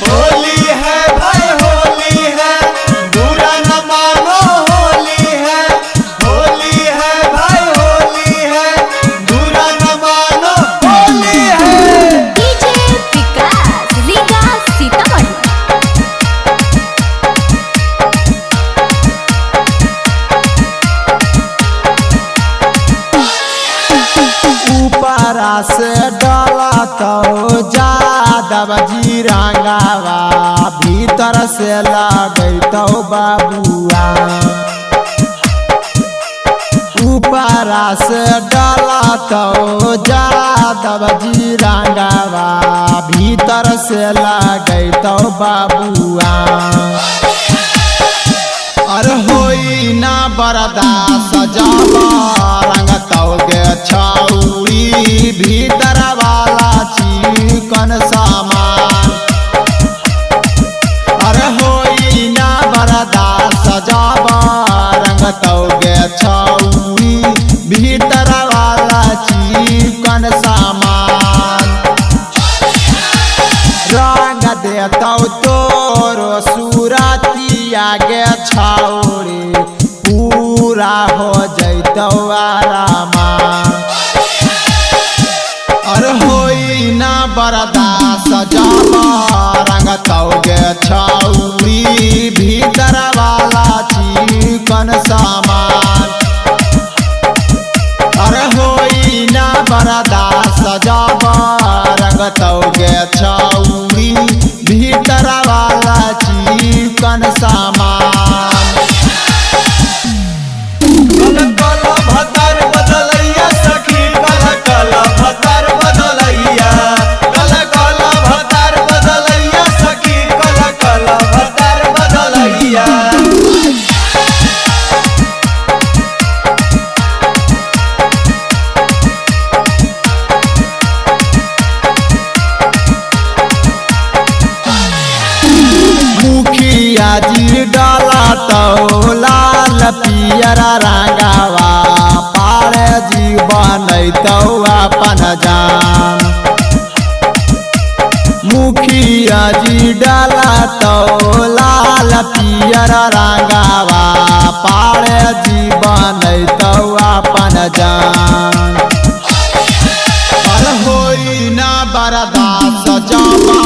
होली है भाई होली है, बुरा न मानो होली है। होली है भाई होली है, बुरा न मानो होली है। डीजे विकास रीगा सीतामढ़ी। ऊपरा से डाला तो जादव जी रंगावा, भीतर से लगई तो बाबुआ। ऊपरा से डाला तो जादव जी रंगावा, भीतर से लगई तो बाबुआ। अरे होई ना बर्दाश्त सजावा रंग तौगे छौरी, भीतर वाला चिकन सामान। अरे होई ना बर्दाश्त सजावा रंग तौगे छौरी, भीतर वाला चिकन सामान। रंग देतौ तोरो सूरतिया गे छौरी, पूरा हो जैतौ आरामा। अरे होई ना बर्दाश्त सजावा रंग तौगे छौरी, भीतर वाला चिकन सामान। अरे होई ना बर्दाश्त सजावा रंग तौगे छौरी, भीतर वाला चिकन सामान। कल कल भतर बदलैया सखी, कल कल भतर बदलैया। कल कल भतर बदलैया सखी, कल कल भतर बदलैया। मुखिया जी डाला तो लाल पियर रंगावा, पारे जी बनैतौ अपन जान। मुखिया जी डाला तो लाल पियर रंगावा, पारे जी बनैतौ अपन जान। पर होई ना बर्दाश्त सजावा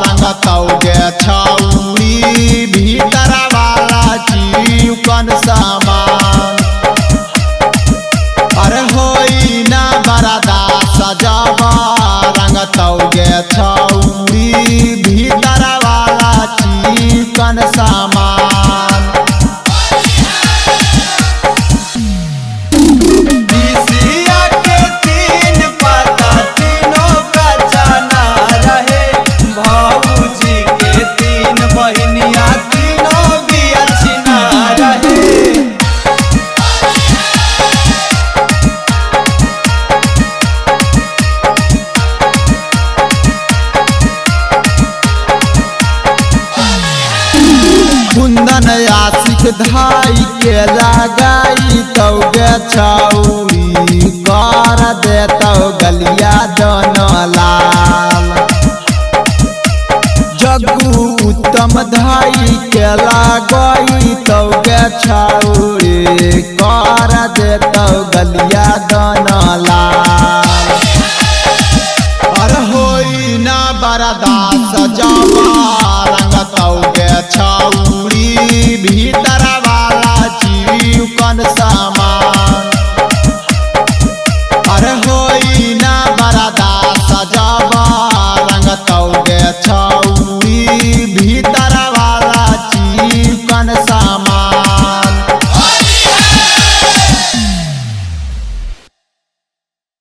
रंग तौगे छौरी, भीतर वाला चिकन सामान। अरे होई ना बर्दाश्त सजावा रंग तौगे छौरी, भीतर वाला चिकन सामान। बिसिया के तीन पत्ता तीनों का जाना रहे, भाऊजी के तीन बहनिया तीनों भी अच्छी ना रहे। कुंदन आशिक धाई के लगाई तौगे छौरी, कर देतौ गलिया दोनों लाल। जग्गू उत्तम धाई के लगाई तौगे छौरी, कर देतौ गलिया दोनों लाल। अरे होई ना बर्दाश्त सजावा रंग तौगे छौरी, भीतर वाला चिकन सामान।